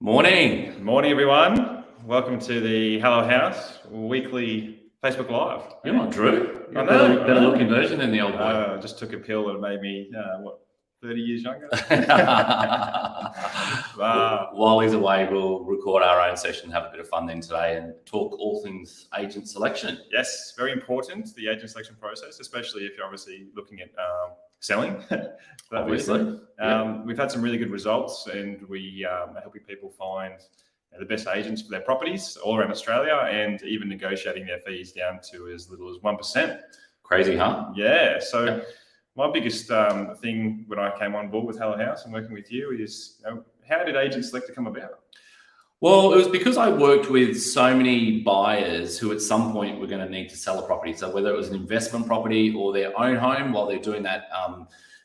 Morning. Morning, everyone. Welcome to the Hello House weekly Facebook Live. You're not Drew. You're I a know, better looking version than the old boy. I just took a pill and it made me, 30 years younger? While he's away, we'll record our own session, have a bit of fun then today and talk all things agent selection. Yes, very important, the agent selection process, especially if you're obviously looking at selling. Obviously. We've had some really good results and we are helping people find the best agents for their properties all around Australia and even negotiating their fees down to as little as 1%. Crazy, huh? Yeah. So my biggest thing when I came on board with Hello House and working with you is, how did Agent Selector come about? Well, it was because I worked with so many buyers who at some point were going to need to sell a property. So whether it was an investment property or their own home, while they're doing that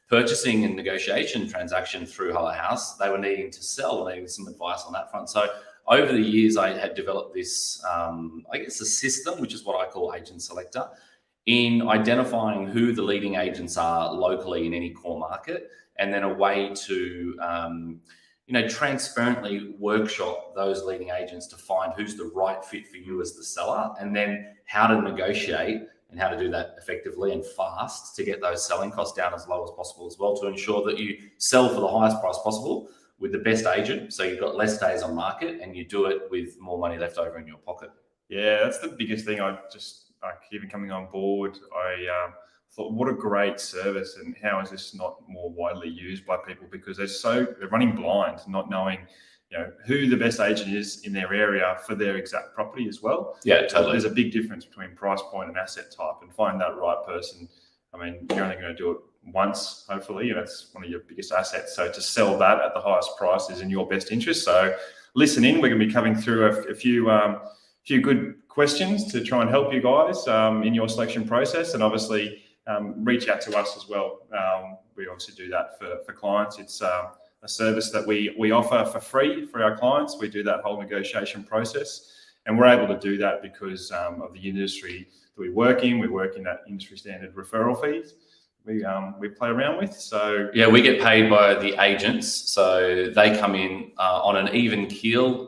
purchasing and negotiation transaction through Hello House, they were needing to sell and needing some advice on that front. So over the years, I had developed this, a system, which is what I call Agent Selector, in identifying who the leading agents are locally in any core market, and then a way to transparently workshop those leading agents to find who's the right fit for you as the seller, and then how to negotiate and how to do that effectively and fast to get those selling costs down as low as possible as well, to ensure that you sell for the highest price possible with the best agent, so you've got less days on market and you do it with more money left over in your pocket. Yeah, that's the biggest thing. Even coming on board, I thought, what a great service, and how is this not more widely used by people? Because they're running blind, not knowing, who the best agent is in their area for their exact property as well. Yeah, totally. There's a big difference between price point and asset type, and find that right person. I mean, you're only going to do it once, hopefully, and that's one of your biggest assets. So to sell that at the highest price is in your best interest. So listen in. We're going to be coming through a few good questions to try and help you guys in your selection process, and obviously reach out to us as well. We obviously do that for clients. It's a service that we offer for free for our clients. We do that whole negotiation process, and we're able to do that because of the industry that we work in. We work in that industry standard referral fees we play around with. So yeah, we get paid by the agents, so they come in on an even keel.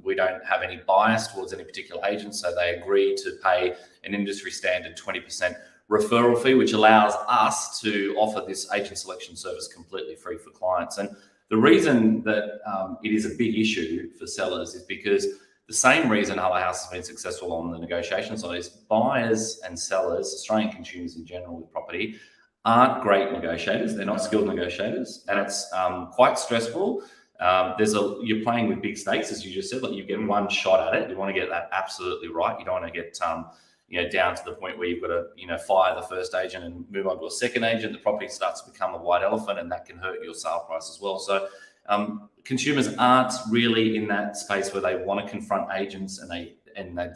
We don't have any bias towards any particular agent, so they agree to pay an industry standard 20% referral fee, which allows us to offer this agent selection service completely free for clients. And the reason that it is a big issue for sellers is because the same reason Hello House has been successful on the negotiation side is buyers and sellers, Australian consumers in general with property, aren't great negotiators. They're not skilled negotiators, and it's quite stressful. You're playing with big stakes, as you just said. Like, you get one shot at it. You want to get that absolutely right. You don't want to get down to the point where you've got to fire the first agent and move on to a second agent. The property starts to become a white elephant, and that can hurt your sale price as well. So consumers aren't really in that space where they want to confront agents, and they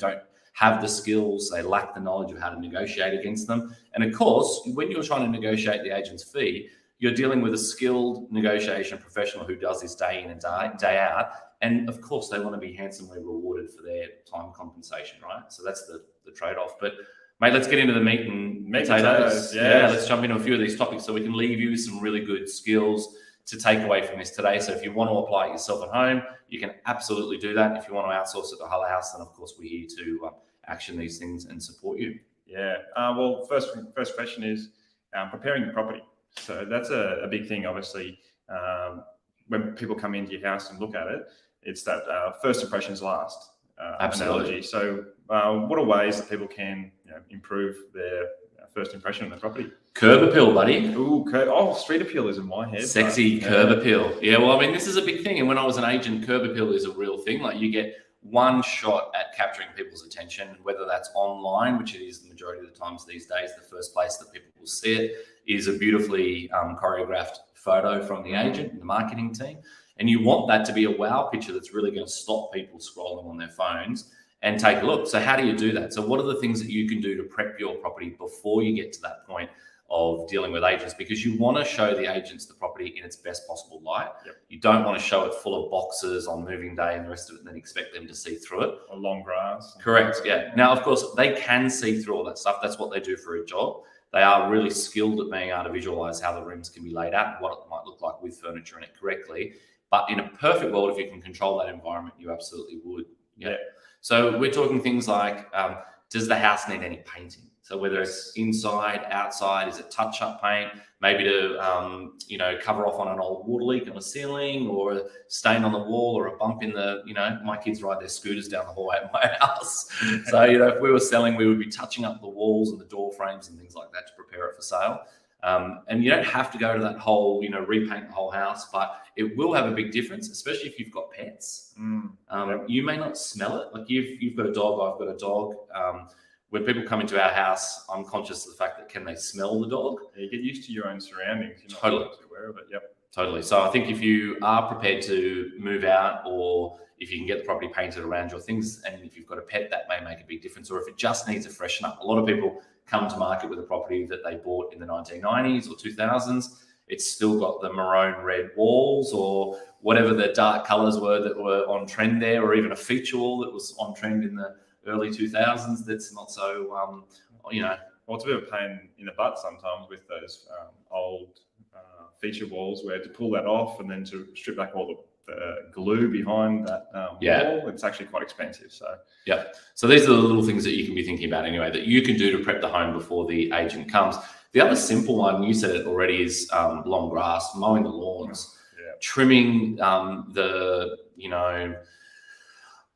don't have the skills, they lack the knowledge of how to negotiate against them. And of course, when you're trying to negotiate the agent's fee, you're dealing with a skilled negotiation professional who does this day in and day out. And of course, they want to be handsomely rewarded for their time compensation, right? So that's the trade-off. But mate, let's get into the meat and potatoes. Yeah, let's jump into a few of these topics so we can leave you with some really good skills to take away from this today. So if you want to apply it yourself at home, you can absolutely do that. If you want to outsource it to Hello House, then of course we're here to action these things and support you. Yeah. Well, first question is preparing the property. So that's a big thing, obviously. When people come into your house and look at it, it's that first impressions last. Absolutely. Analogy. So what are ways that people can improve their first impression of the property? Curb appeal, buddy. Ooh, street appeal is in my head. Sexy curb appeal. Yeah, well, I mean, this is a big thing. And when I was an agent, curb appeal is a real thing. Like, you get one shot at capturing people's attention, whether that's online, which it is the majority of the times these days. The first place that people will see it is a beautifully choreographed photo from the agent and the marketing team. And you want that to be a wow picture that's really going to stop people scrolling on their phones and take a look. So how do you do that? So what are the things that you can do to prep your property before you get to that point of dealing with agents? Because you want to show the agents the property in its best possible light. Yep. You don't want to show it full of boxes on moving day and the rest of it and then expect them to see through it. Or long grass. Correct, yeah. Now, of course, they can see through all that stuff. That's what they do for a job. They are really skilled at being able to visualize how the rooms can be laid out, what it might look like with furniture in it correctly. But in a perfect world, if you can control that environment, you absolutely would. Yeah. So we're talking things like, does the house need any painting? So whether it's inside, outside, is it touch-up paint? Maybe to, cover off on an old water leak on the ceiling, or a stain on the wall, or a bump in the, my kids ride their scooters down the hallway at my house. So, if we were selling, we would be touching up the walls and the door frames and things like that to prepare it for sale. And you don't have to go to that whole, repaint the whole house, but it will have a big difference, especially if you've got pets. You may not smell it. Like you've got a dog, I've got a dog. When people come into our house, I'm conscious of the fact that can they smell the dog? Yeah, you get used to your own surroundings. You're not Totally aware of it. Yep. Totally. So I think if you are prepared to move out, or if you can get the property painted around your things, and if you've got a pet, that may make a big difference. Or if it just needs a freshen up. A lot of people come to market with a property that they bought in the 1990s or 2000s. It's still got the maroon red walls, or whatever the dark colours were that were on trend there, or even a feature wall that was on trend in the early 2000s. That's not so, Well, it's a bit of a pain in the butt sometimes with those old feature walls, where to pull that off and then to strip back all the glue behind that wall, it's actually quite expensive. So so these are the little things that you can be thinking about anyway, that you can do to prep the home before the agent comes. The other simple one, you said it already, is long grass, mowing the lawns, trimming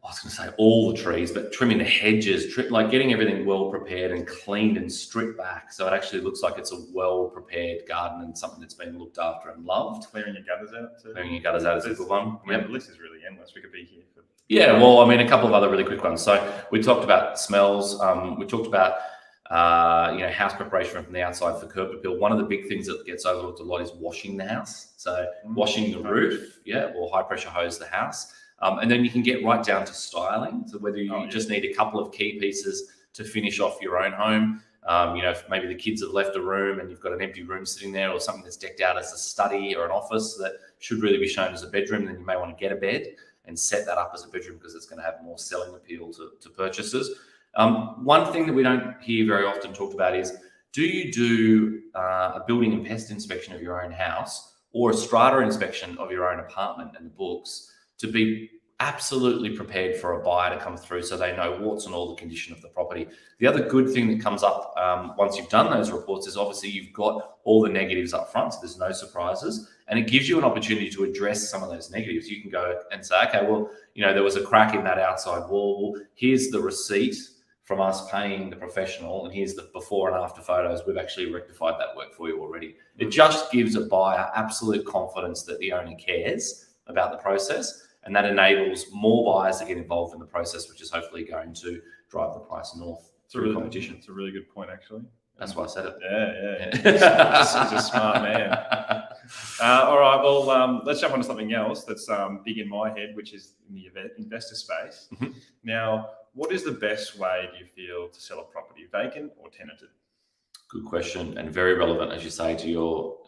I was going to say all the trees, but trimming the hedges, getting everything well prepared and cleaned and stripped back, so it actually looks like it's a well prepared garden and something that's been looked after and loved. Clearing your gutters out too. Clearing your gutters out is a good one. The list is really endless. We could be here for... a couple of other really quick ones. So we talked about smells. We talked about house preparation from the outside for curb appeal. One of the big things that gets overlooked a lot is washing the house. So washing the roof, or high pressure hose the house. And then you can get right down to styling. So whether you just need a couple of key pieces to finish off your own home, if maybe the kids have left a room and you've got an empty room sitting there, or something that's decked out as a study or an office that should really be shown as a bedroom, then you may want to get a bed and set that up as a bedroom, because it's going to have more selling appeal to purchasers. One thing that we don't hear very often talked about is, do you do a building and pest inspection of your own house, or a strata inspection of your own apartment and the books, to be absolutely prepared for a buyer to come through, so they know what's and all the condition of the property. The other good thing that comes up once you've done those reports is, obviously you've got all the negatives up front, so there's no surprises, and it gives you an opportunity to address some of those negatives. You can go and say, okay, well, there was a crack in that outside wall. Here's the receipt from us paying the professional, and here's the before and after photos. We've actually rectified that work for you already. It just gives a buyer absolute confidence that the owner cares about the process, and that enables more buyers to get involved in the process, which is hopefully going to drive the price north through competition. It's a really good point, actually. That's why I said it. Yeah. He's a smart man. All right, well, let's jump on to something else that's big in my head, which is in the investor space. Mm-hmm. Now, what is the best way, do you feel, to sell a property, vacant or tenanted? Good question, and very relevant, as you say, to your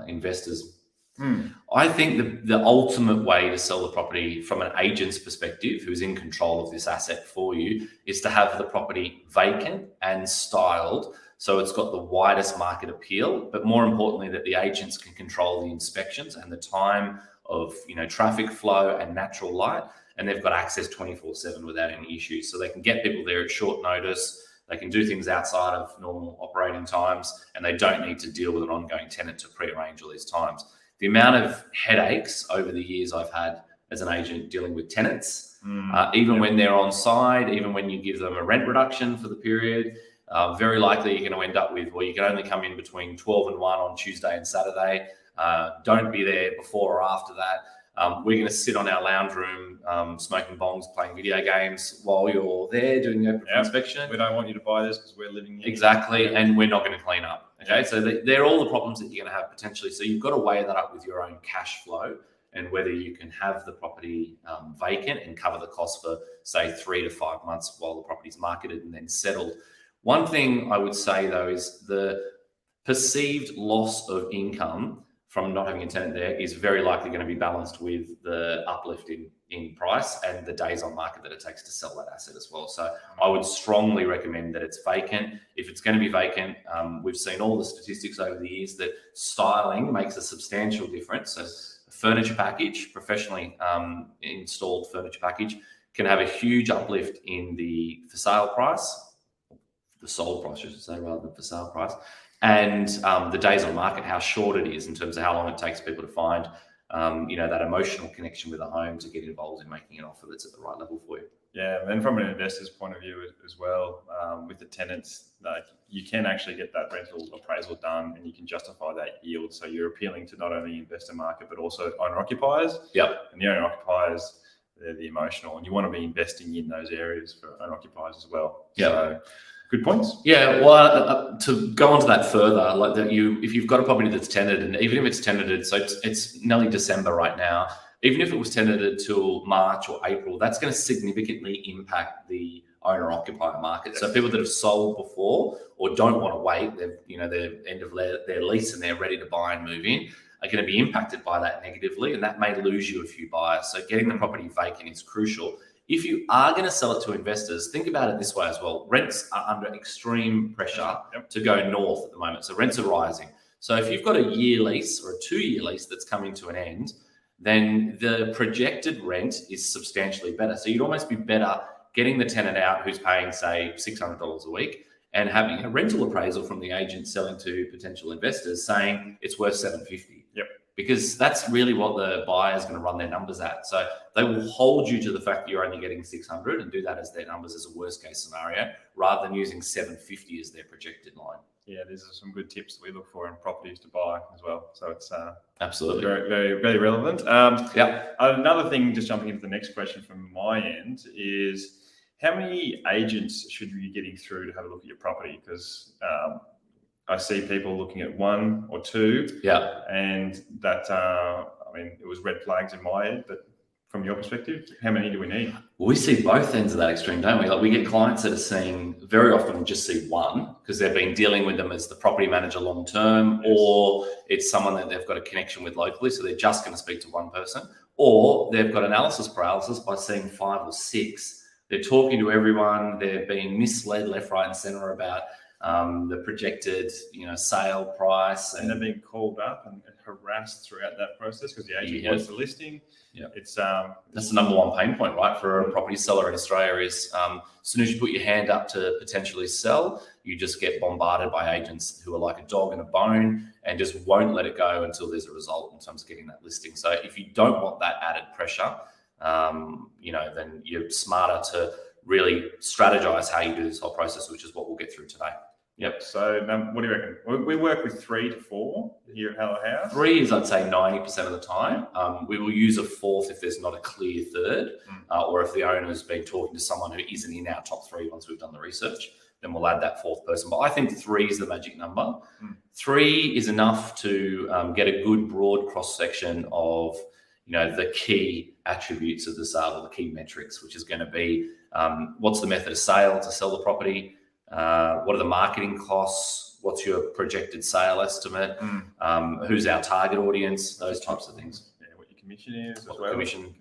investors. I think the ultimate way to sell the property from an agent's perspective, who's in control of this asset for you, is to have the property vacant and styled so it's got the widest market appeal, but more importantly, that the agents can control the inspections and the time of traffic flow and natural light, and they've got access 24/7 without any issues. So they can get people there at short notice. They can do things outside of normal operating times, and they don't need to deal with an ongoing tenant to pre-arrange all these times. The amount of headaches over the years I've had as an agent dealing with tenants, even when they're on side, even when you give them a rent reduction for the period, very likely you're going to end up with, well, you can only come in between 12 and 1 on Tuesday and Saturday. Don't be there before or after that. We're going to sit on our lounge room, smoking bongs, playing video games while you're there doing the open inspection. We don't want you to buy this because we're living here. Exactly, and we're not going to clean up. Okay, so they're all the problems that you're going to have potentially. So you've got to weigh that up with your own cash flow, and whether you can have the property vacant and cover the cost for, say, 3 to 5 months while the property's marketed and then settled. One thing I would say, though, is the perceived loss of income from not having a tenant there is very likely going to be balanced with the uplift in price and the days on market that it takes to sell that asset as well. So I would strongly recommend that it's vacant. If it's going to be vacant, we've seen all the statistics over the years that styling makes a substantial difference. So furniture package, professionally installed furniture package, can have a huge uplift in the for sale price, the sold price, I should say, rather than for sale price, and the days on market, how short it is in terms of how long it takes people to find, that emotional connection with a home to get involved in making an offer that's at the right level for you. Yeah, and from an investor's point of view as well, with the tenants, like you can actually get that rental appraisal done, and you can justify that yield. So you're appealing to not only investor market but also owner occupiers. Yep. And the owner occupiers, they're the emotional, and you want to be investing in those areas for owner occupiers as well. Yeah. So, good points. Yeah, well, to go on to that further, like that, if you've got a property that's tenanted, and even if it's tenanted, so it's nearly December right now. Even if it was tenanted till March or April, that's going to significantly impact the owner-occupier market. Yes. So people that have sold before or don't want to wait, they're end of their lease and they're ready to buy and move in, are going to be impacted by that negatively, and that may lose you a few buyers. So getting the property vacant is crucial. If you are going to sell it to investors, think about it this way as well. Rents are under extreme pressure to go north at the moment. So rents are rising. So if you've got a year lease or a 2-year lease that's coming to an end, then the projected rent is substantially better. So you'd almost be better getting the tenant out who's paying, say, $600 a week and having a rental appraisal from the agent selling to potential investors saying it's worth $750. Yep. Because that's really what the buyer is going to run their numbers at. So they will hold you to the fact that you're only getting 600 and do that as their numbers as a worst case scenario, rather than using 750 as their projected line. Yeah, these are some good tips that we look for in properties to buy as well. So it's absolutely very, very, very relevant. Another thing, just jumping into the next question from my end, is how many agents should you be getting through to have a look at your property? Because I see people looking at 1 or 2. Yeah. And that, it was red flags in my head, but from your perspective, how many do we need? Well, we see both ends of that extreme, don't we? Like we get clients that are seeing, very often we just see 1 because they've been dealing with them as the property manager long term, or it's someone that they've got a connection with locally, so they're just going to speak to 1 person, or they've got analysis paralysis by seeing 5 or 6. They're talking to everyone, they're being misled left, right, and centre about the projected, sale price, and they're being called up and harassed throughout that process because the agent wants the listing. Yeah, it's that's the number one pain point, right, for a property seller in Australia is as soon as you put your hand up to potentially sell, you just get bombarded by agents who are like a dog in a bone and just won't let it go until there's a result in terms of getting that listing. So if you don't want that added pressure, then you're smarter to really strategize how you do this whole process, which is what we'll get through today. Yep. So what do you reckon? We work with 3 to 4 here at Hello House. 3 is, I'd say, 90% of the time. We will use a 4th if there's not a clear 3rd, or if the owner's been talking to someone who isn't in our top 3 once we've done the research, then we'll add that 4th person. But I think 3 is the magic number. 3 is enough to get a good broad cross-section of, the key attributes of the sale, or the key metrics, which is going to be what's the method of sale to sell the property, what are the marketing costs, what's your projected sale estimate, who's our target audience, those types of things. Yeah, what your commission is what as well.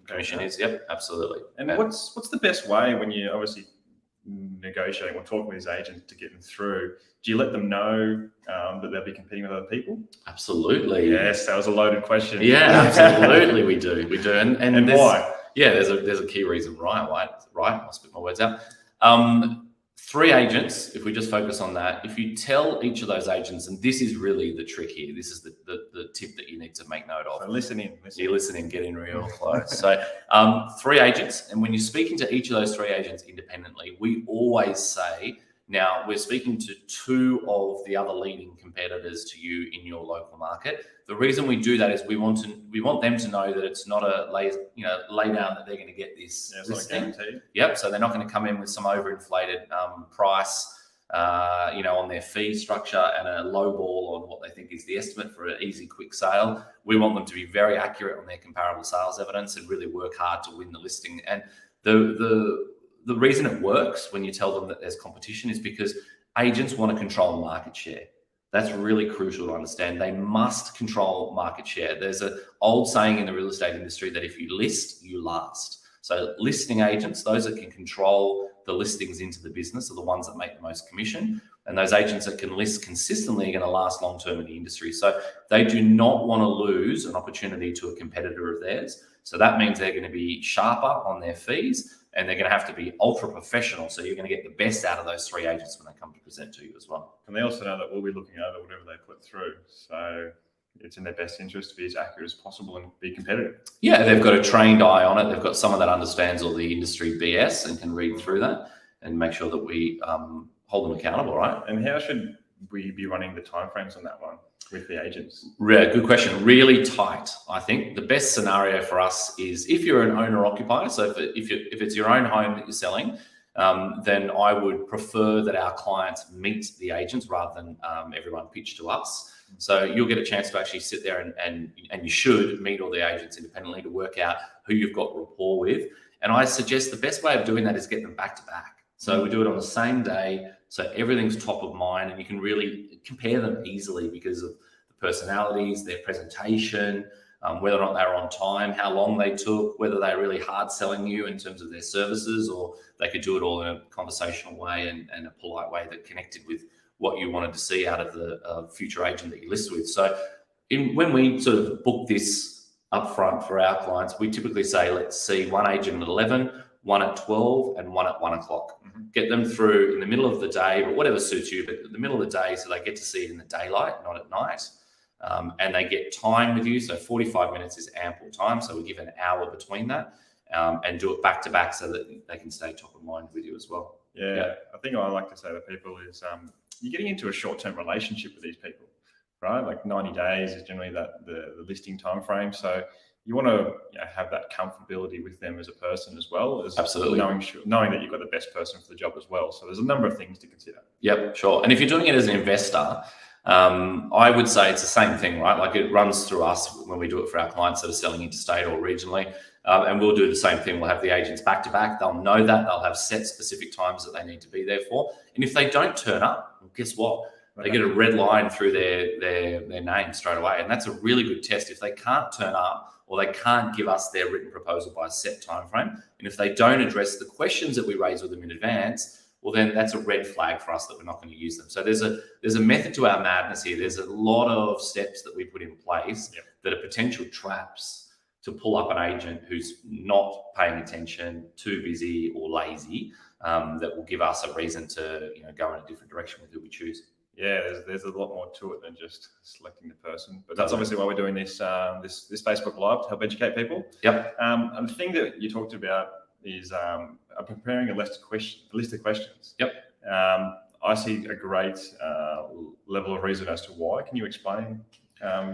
Commission is, yep, absolutely. And what's the best way when you're obviously negotiating or talking with these agents to get them through? Do you let them know that they'll be competing with other people? Absolutely. Yes, that was a loaded question. Yeah, absolutely, we do. And why? Yeah, there's a key reason, right? I'll spit my words out. 3 agents, if we just focus on that, if you tell each of those agents, and this is really the trick here, this is the tip that you need to make note of. So listen in, get in real close. So 3 agents, and when you're speaking to each of those 3 agents independently, we always say, now we're speaking to 2 of the other leading competitors to you in your local market. The reason we do that is we want them to know that it's not a lay down that they're going to get this listing. Yep. So they're not going to come in with some overinflated price, on their fee structure and a low ball on what they think is the estimate for an easy, quick sale. We want them to be very accurate on their comparable sales evidence and really work hard to win the listing. And the reason it works when you tell them that there's competition is because agents want to control market share. That's really crucial to understand. They must control market share. There's an old saying in the real estate industry that if you list, you last. So listing agents, those that can control the listings into the business, are the ones that make the most commission. And those agents that can list consistently are going to last long term in the industry. So they do not want to lose an opportunity to a competitor of theirs. So that means they're going to be sharper on their fees, and they're going to have to be ultra professional. So you're going to get the best out of those 3 agents when they come to present to you as well. And they also know that we'll be looking over whatever they put through. So it's in their best interest to be as accurate as possible and be competitive. Yeah, they've got a trained eye on it. They've got someone that understands all the industry BS and can read through that and make sure that we hold them accountable, right? And how should we be running the timeframes on that one with the agents? Yeah, good question. Really tight. I think the best scenario for us is if you're an owner-occupier, so if it's your own home that you're selling, then I would prefer that our clients meet the agents rather than everyone pitch to us. So you'll get a chance to actually sit there and you should meet all the agents independently to work out who you've got rapport with. And I suggest the best way of doing that is get them back to back. So we do it on the same day, so everything's top of mind, and you can really compare them easily because of the personalities, their presentation, whether or not they were on time, how long they took, whether they're really hard selling you in terms of their services, or they could do it all in a conversational way and a polite way that connected with what you wanted to see out of the future agent that you list with. So when we sort of book this upfront for our clients, we typically say, let's see one agent at 11, one at 12, and one at 1 o'clock. Get them through in the middle of the day, but whatever suits you, but in the middle of the day, so they get to see it in the daylight, not at night. And they get time with you. So 45 minutes is ample time. So we give an hour between that and do it back to back so that they can stay top of mind with you as well. Yeah. I think I like to say to people is you're getting into a short-term relationship with these people, right? Like 90 days is generally the listing time frame. So you want to have that comfortability with them as a person as well as absolutely knowing that you've got the best person for the job as well. So there's a number of things to consider. Yep, sure. And if you're doing it as an investor, I would say it's the same thing, right? Like it runs through us when we do it for our clients that are selling interstate or regionally. And we'll do the same thing. We'll have the agents back to back. They'll know that. They'll have set specific times that they need to be there for. And if they don't turn up, well, guess what? They get a red line through their name straight away. And that's a really good test. If they can't turn up or they can't give us their written proposal by a set time frame, and if they don't address the questions that we raise with them in advance, well, then that's a red flag for us that we're not going to use them. So there's a method to our madness here. There's a lot of steps that we put in place that are potential traps to pull up an agent who's not paying attention, too busy or lazy, that will give us a reason to go in a different direction with who we choose. Yeah, there's a lot more to it than just selecting the person. But that's obviously why we're doing this this Facebook Live to help educate people. Yep. And the thing that you talked about is preparing a list of questions. Yep. I see a great level of reason as to why. Can you explain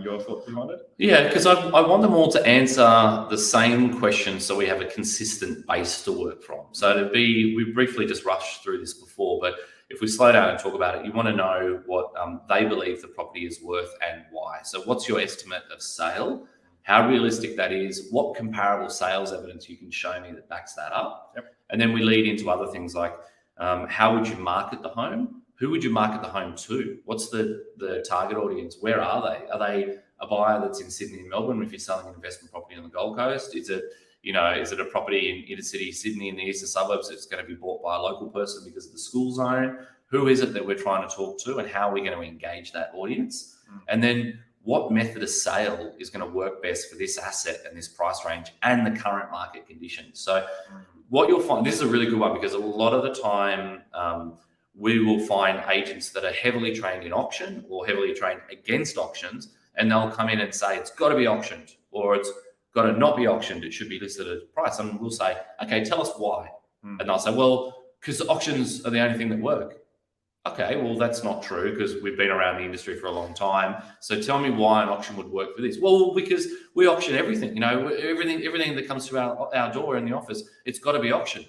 your thoughts behind it? Yeah, because I want them all to answer the same question so we have a consistent base to work from. So we briefly just rushed through this before, but if we slow down and talk about it, you want to know what they believe the property is worth and why. So what's your estimate of sale? How realistic that is? What comparable sales evidence you can show me that backs that up? Yep. And then we lead into other things like how would you market the home? Who would you market the home to? What's the target audience? Where are they? Are they a buyer that's in Sydney and Melbourne if you're selling an investment property on the Gold Coast? Is it a property in inner city Sydney in the eastern suburbs that's going to be bought by a local person because of the school zone? Who is it that we're trying to talk to, and how are we going to engage that audience? And then what method of sale is going to work best for this asset and this price range and the current market conditions? So what you'll find, this is a really good one because a lot of the time we will find agents that are heavily trained in auction or heavily trained against auctions, and they'll come in and say, it's got to be auctioned or it's got to not be auctioned. It should be listed at a price. And we'll say, okay, tell us why. And they'll say, well, because auctions are the only thing that work. Okay, well, that's not true because we've been around the industry for a long time. So tell me why an auction would work for this. Well, because we auction everything, everything that comes to our door in the office, it's got to be auctioned.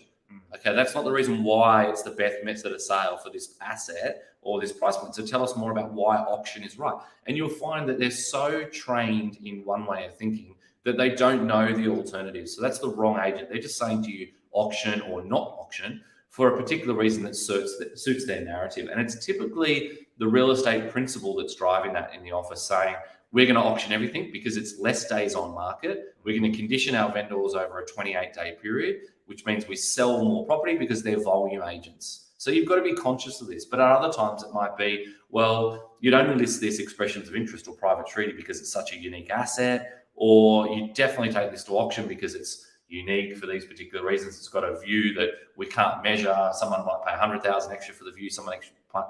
Okay, that's not the reason why it's the best method of sale for this asset or this price point. So tell us more about why auction is right. And you'll find that they're so trained in one way of thinking that they don't know the alternatives. So that's the wrong agent. They're just saying to you auction or not auction for a particular reason that suits their narrative. And it's typically the real estate principal that's driving that in the office saying, we're going to auction everything because it's less days on market. We're going to condition our vendors over a 28-day period, which means we sell more property because they're volume agents. So you've got to be conscious of this. But at other times it might be, well, you'd only list this expressions of interest or private treaty because it's such a unique asset, or you definitely take this to auction because it's unique for these particular reasons. It's got a view that we can't measure. Someone might pay 100,000 extra for the view. Someone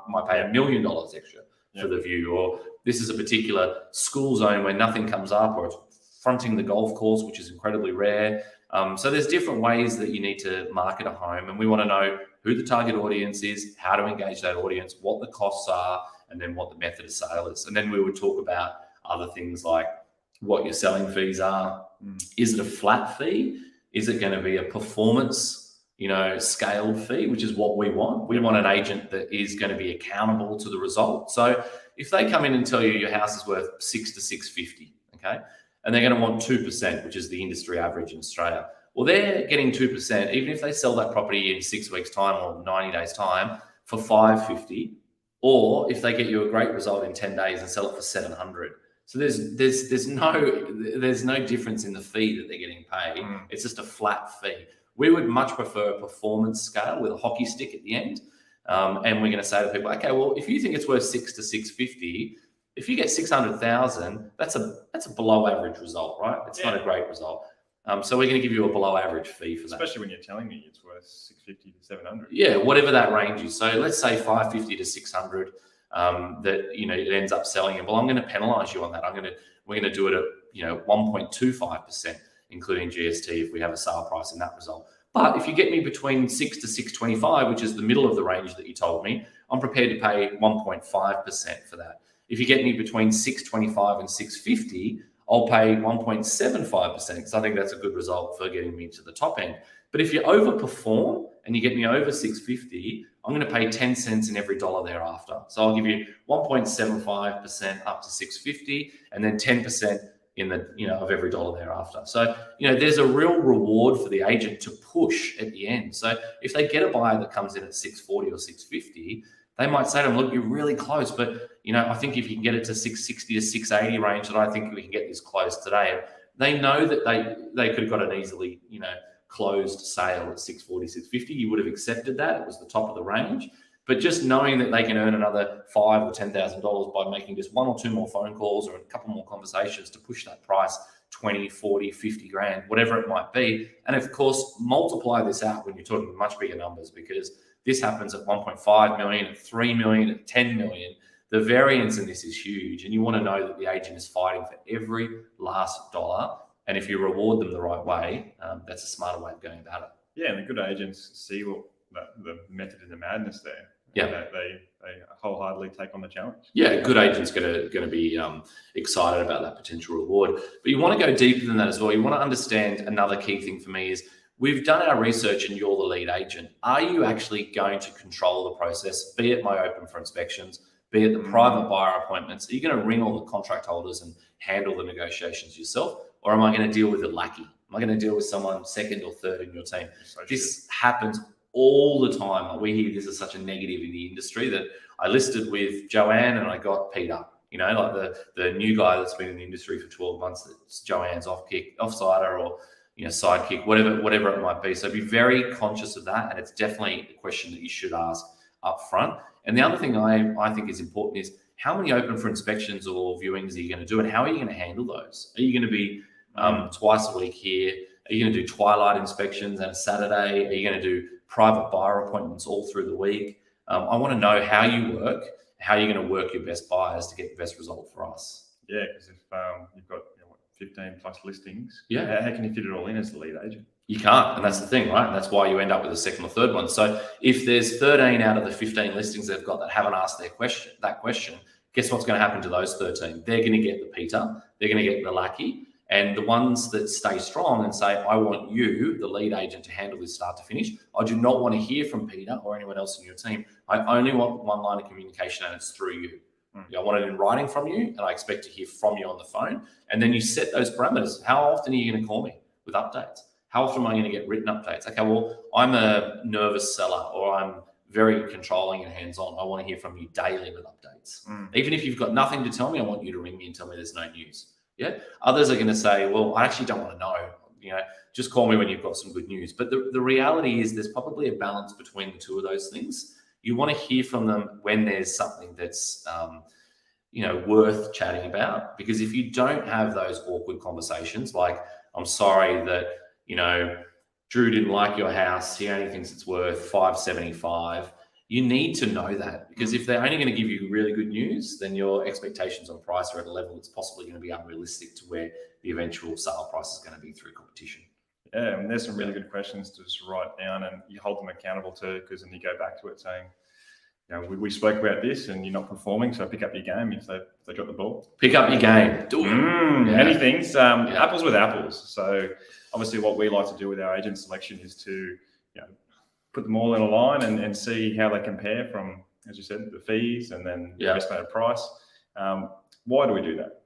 might pay $1 million extra for the view. Or this is a particular school zone where nothing comes up, or it's fronting the golf course, which is incredibly rare. So there's different ways that you need to market a home, and we want to know who the target audience is, how to engage that audience, what the costs are, and then what the method of sale is. And then we would talk about other things like what your selling fees are. Is it a flat fee? Is it going to be a performance, scaled fee, which is what we want? We want an agent that is going to be accountable to the result. So if they come in and tell you your house is worth 6 to 650, okay, and they're going to want 2%, which is the industry average in Australia. Well, they're getting 2%, even if they sell that property in 6 weeks' time or 90 days' time for 550, or if they get you a great result in 10 days and sell it for 700. So there's no difference in the fee that they're getting paid. It's just a flat fee. We would much prefer a performance scale with a hockey stick at the end. And we're going to say to people, okay, well, if you think it's worth 6 to 650, if you get 600,000, that's a below average result, right? It's not a great result. So we're going to give you a below average fee for that. Especially when you're telling me it's worth 650 to 700. Yeah, whatever that range is. So let's say 550 to 600 that it ends up selling it. Well, I'm going to penalise you on that. We're going to do it at 1.25%, including GST if we have a sale price in that result. But if you get me between 6 to 625, which is the middle of the range that you told me, I'm prepared to pay 1.5% for that. If you get me between 625 and 650, I'll pay 1.75% because I think that's a good result for getting me to the top end. But if you overperform and you get me over 650, I'm going to pay 10 cents in every dollar thereafter. So I'll give you 1.75% up to 650 and then 10% in the, of every dollar thereafter. So, there's a real reward for the agent to push at the end. So if they get a buyer that comes in at 640 or 650, they might say to them, look, you're really close, but, I think if you can get it to 660 to 680 range, that I think we can get this close today. And they know that they could have got an easily, closed sale at 640, 650. You would have accepted that. It was the top of the range. But just knowing that they can earn another $5,000 or $10,000 by making just one or two more phone calls or a couple more conversations to push that price 20, 40, 50 grand, whatever it might be. And of course, multiply this out when you're talking much bigger numbers, because this happens at 1.5 million, at 3 million, at 10 million. The variance in this is huge. And you want to know that the agent is fighting for every last dollar. And if you reward them the right way, that's a smarter way of going about it. Yeah, and the good agents see what the method in the madness there. Yeah, they wholeheartedly take on the challenge. Yeah, a good agent's going to be excited about that potential reward. But you want to go deeper than that as well. You want to understand another key thing for me is we've done our research and you're the lead agent. Are you actually going to control the process, be it my open for inspections, be it the private buyer appointments? Are you going to ring all the contract holders and handle the negotiations yourself? Or am I going to deal with a lackey? Am I going to deal with someone second or third in your team? This happens all the time. Like, we hear this is such a negative in the industry that I listed with Joanne and I got Peter. Like the new guy that's been in the industry for 12 months, that's Joanne's offsider or sidekick, whatever it might be. So be very conscious of that, and it's definitely a question that you should ask up front. And the other thing I think is important is how many open for inspections or viewings are you going to do, and how are you going to handle those? Are you going to be twice a week here? Are you going to do twilight inspections and a Saturday? Are you going to do private buyer appointments all through the week? I want to know how you work, how you're going to work your best buyers to get the best result for us. Yeah, because if you've got 15 plus listings, how can you fit it all in as the lead agent? You can't, and that's the thing, right? And that's why you end up with a second or third one. So if there's 13 out of the 15 listings they've got that haven't asked that question, guess what's going to happen to those 13? They're going to get the Peter, they're going to get the lackey, and the ones that stay strong and say, I want you, the lead agent, to handle this start to finish. I do not want to hear from Peter or anyone else in your team. I only want one line of communication, and it's through you. I want it in writing from you, and I expect to hear from you on the phone. And then you set those parameters. How often are you going to call me with updates? How often am I going to get written updates? Okay, well, I'm a nervous seller, or I'm very controlling and hands-on. I want to hear from you daily with updates. Even if you've got nothing to tell me, I want you to ring me and tell me there's no news. Yeah. Others are going to say, well, I actually don't want to know. Just call me when you've got some good news. But the reality is there's probably a balance between the two of those things. You want to hear from them when there's something that's, worth chatting about. Because if you don't have those awkward conversations, like, I'm sorry that, Drew didn't like your house, he only thinks it's worth $575. You need to know that, because if they're only going to give you really good news, then your expectations on price are at a level that's possibly going to be unrealistic to where the eventual sale price is going to be through competition. Yeah, and there's some really good questions to just write down, and you hold them accountable to, because then you go back to it saying, we spoke about this and you're not performing, so pick up your game if they drop the ball. Pick up your game. Do it. Many things. Apples with apples. So obviously what we like to do with our agent selection is to put them all in a line and see how they compare from, as you said, the fees and then the estimated price. Why do we do that?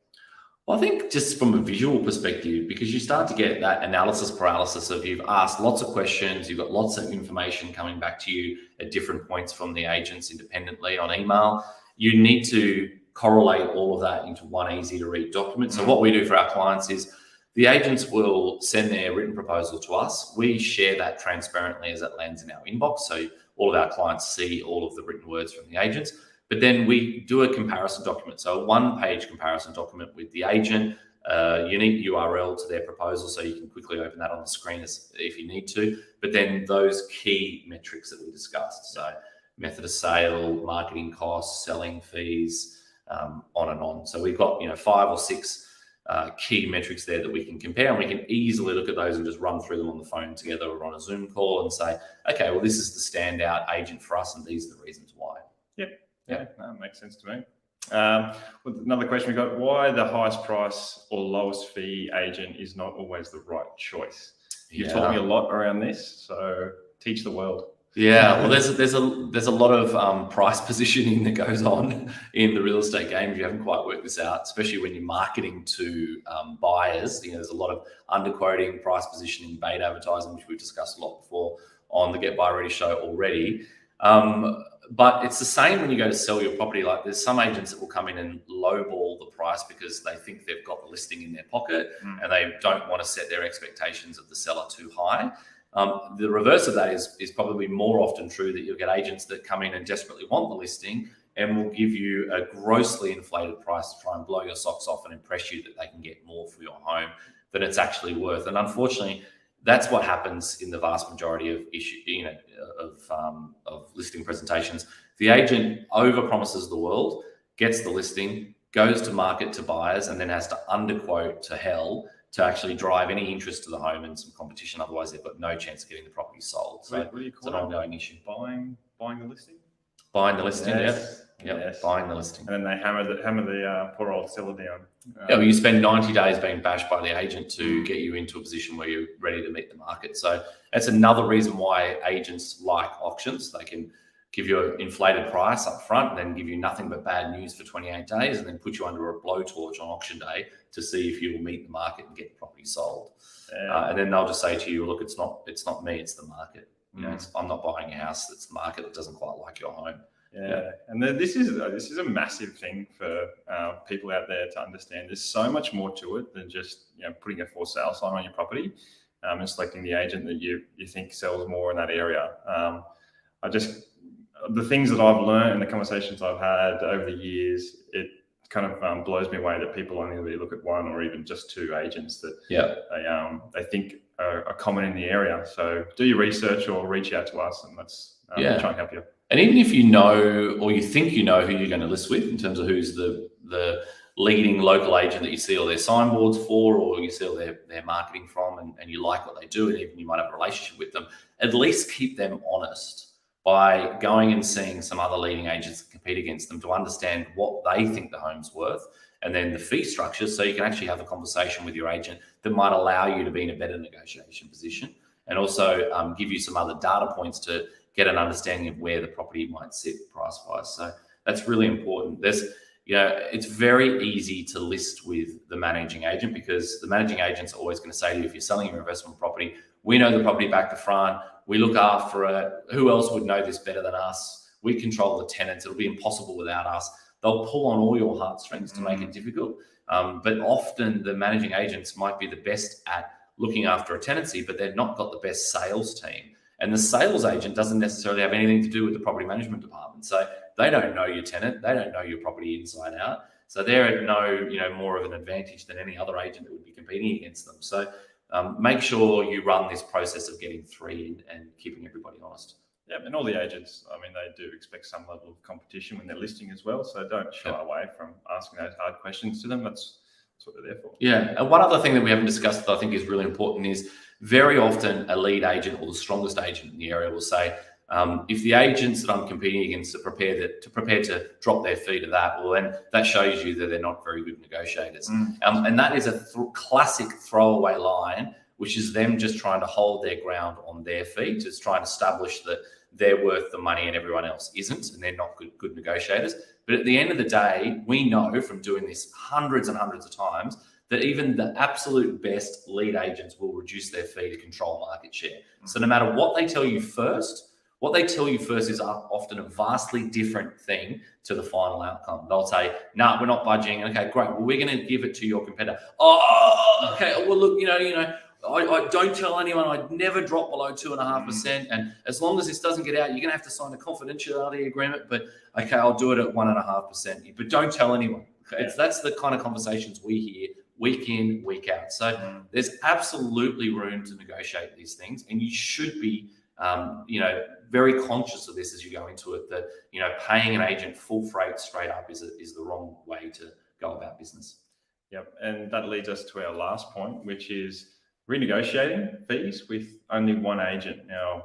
Well, I think just from a visual perspective, because you start to get that analysis paralysis of you've asked lots of questions, you've got lots of information coming back to you at different points from the agents independently on email. You need to correlate all of that into one easy to read document. So what we do for our clients is the agents will send their written proposal to us. We share that transparently as it lands in our inbox. So all of our clients see all of the written words from the agents. But then we do a comparison document. So a one-page comparison document with the agent, unique URL to their proposal, so you can quickly open that on the screen if you need to. But then those key metrics that we discussed. So method of sale, marketing costs, selling fees, on and on. So we've got 5 or 6 key metrics there that we can compare, and we can easily look at those and just run through them on the phone together or on a Zoom call and say, okay, well, this is the standout agent for us and these are the reasons why. Yeah, that makes sense to me. Another question we got: why the highest price or lowest fee agent is not always the right choice? You've taught me a lot around this, so teach the world. Yeah, well, there's a lot of price positioning that goes on in the real estate game if you haven't quite worked this out, especially when you're marketing to buyers. There's a lot of underquoting, price positioning, bait advertising, which we've discussed a lot before on the Get Buy Ready show already. But it's the same when you go to sell your property. Like, there's some agents that will come in and lowball the price because they think they've got the listing in their pocket and they don't want to set their expectations of the seller too high. The reverse of that is probably more often true, that you'll get agents that come in and desperately want the listing and will give you a grossly inflated price to try and blow your socks off and impress you that they can get more for your home than it's actually worth. And unfortunately, that's what happens in the vast majority of listing presentations. The agent overpromises the world, gets the listing, goes to market to buyers, and then has to underquote to hell to actually drive any interest to the home and some competition. Otherwise, they've got no chance of getting the property sold. So what do you call it's an ongoing issue. Buying the listing? Buying the listing, yes. Yep. Buying the listing. And then they hammer the poor old seller down. Well, you spend 90 days being bashed by the agent to get you into a position where you're ready to meet the market. So that's another reason why agents like auctions. They can give you an inflated price up front and then give you nothing but bad news for 28 days and then put you under a blowtorch on auction day to see if you will meet the market and get the property sold. And then they'll just say to you, look, it's not me, it's the market. I'm not buying a house, it's the market that doesn't quite like your home. Yeah, and this is a massive thing for people out there to understand. There's so much more to it than just putting a for sale sign on your property and selecting the agent that you think sells more in that area. The things that I've learned and the conversations I've had over the years, it kind of blows me away that people only really look at one or even just 2 agents that they think are common in the area. So do your research or reach out to us and let's try and help you. And even if you know, or you think you know who you're going to list with in terms of who's the leading local agent that you see all their signboards for, or you see all their marketing from, and you like what they do, and even you might have a relationship with them, at least keep them honest by going and seeing some other leading agents that compete against them to understand what they think the home's worth, and then the fee structure, so you can actually have a conversation with your agent that might allow you to be in a better negotiation position, and also give you some other data points to get an understanding of where the property might sit price-wise. So that's really important. It's very easy to list with the managing agent because the managing agent's always going to say to you, if you're selling your investment property, we know the property back to front, We look after it. Who else would know this better than us? We control the tenants. It'll be impossible without us. They'll pull on all your heartstrings to make it difficult. But often the managing agents might be the best at looking after a tenancy, but they've not got the best sales team. And the sales agent doesn't necessarily have anything to do with the property management department. So they don't know your tenant. They don't know your property inside out. So they're at no, more of an advantage than any other agent that would be competing against them. So make sure you run this process of getting three and keeping everybody honest. Yeah, and all the agents, I mean, they do expect some level of competition when they're listing as well. So don't shy away from asking those hard questions to them. That's what they're there for. Yeah. And one other thing that we haven't discussed that I think is really important is very often a lead agent or the strongest agent in the area will say, if the agents that I'm competing against are prepared to drop their fee to that, well, then that shows you that they're not very good negotiators. And that is a classic throwaway line, which is them just trying to hold their ground on their fee, just trying to establish that they're worth the money and everyone else isn't, and they're not good negotiators. But at the end of the day, we know from doing this hundreds and hundreds of times that even the absolute best lead agents will reduce their fee to control market share. So no matter what they tell you first, is often a vastly different thing to the final outcome. They'll say, no, we're not budging. Okay, great. Well, we're going to give it to your competitor. Oh, okay. Well, look, I don't tell anyone. I'd never drop below 2.5%. And as long as this doesn't get out, you're going to have to sign a confidentiality agreement. But okay, I'll do it at 1.5%. But don't tell anyone. Okay? That's the kind of conversations we hear week in, week out. So there's absolutely room to negotiate these things, and you should be, very conscious of this as you go into it. That paying an agent full freight straight up is the wrong way to go about business. Yep, and that leads us to our last point, which is renegotiating fees with only one agent. Now,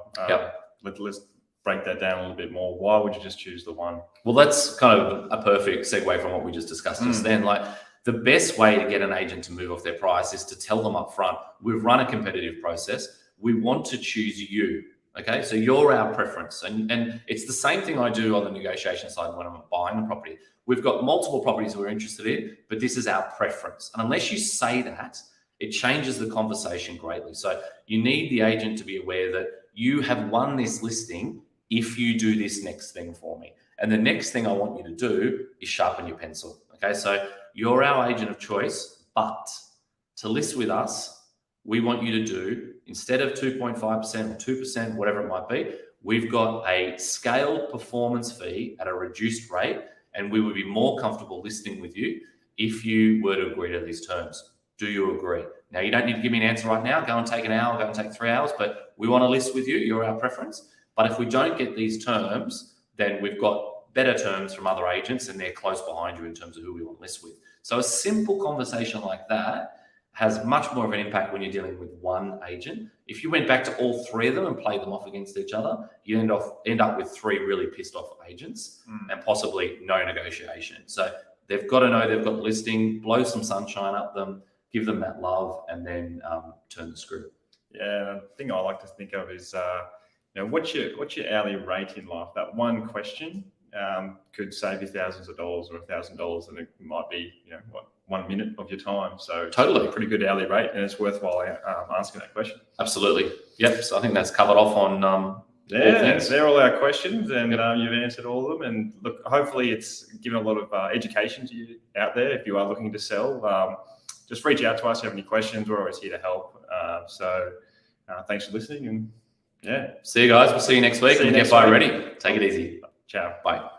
let's break that down a little bit more. Why would you just choose the one? Well, that's kind of a perfect segue from what we just discussed just then. Like, the best way to get an agent to move off their price is to tell them up front, we've run a competitive process. We want to choose you. Okay, so you're our preference. And it's the same thing I do on the negotiation side when I'm buying the property. We've got multiple properties we're interested in, but this is our preference. And unless you say that, it changes the conversation greatly. So you need the agent to be aware that you have won this listing if you do this next thing for me. And the next thing I want you to do is sharpen your pencil. Okay, so you're our agent of choice, but to list with us, we want you to do, instead of 2.5% or 2%, whatever it might be, we've got a scaled performance fee at a reduced rate, and we would be more comfortable listing with you if you were to agree to these terms. Do you agree? Now, you don't need to give me an answer right now. Go and take an hour, go and take 3 hours, but we want to list with you. You're our preference. But if we don't get these terms, then we've got better terms from other agents, and they're close behind you in terms of who we want to list with. So a simple conversation like that has much more of an impact when you're dealing with one agent. If you went back to all three of them and played them off against each other, you end up with three really pissed off agents and possibly no negotiation. So they've got to know they've got the listing, blow some sunshine up them, give them that love, and then turn the screw. Yeah, the thing I like to think of is, what's your hourly rate in life? That one question could save you thousands of dollars or $1,000, and it might be, 1 minute of your time. So totally, pretty good hourly rate, and it's worthwhile asking that question. Absolutely. Yep. So I think that's covered off on. They're all our questions, and you've answered all of them. And look, hopefully it's given a lot of education to you out there. If you are looking to sell, just reach out to us if you have any questions. We're always here to help. So thanks for listening, and see you guys. We'll see you next week. Get by ready. Take it easy. Ciao. Bye.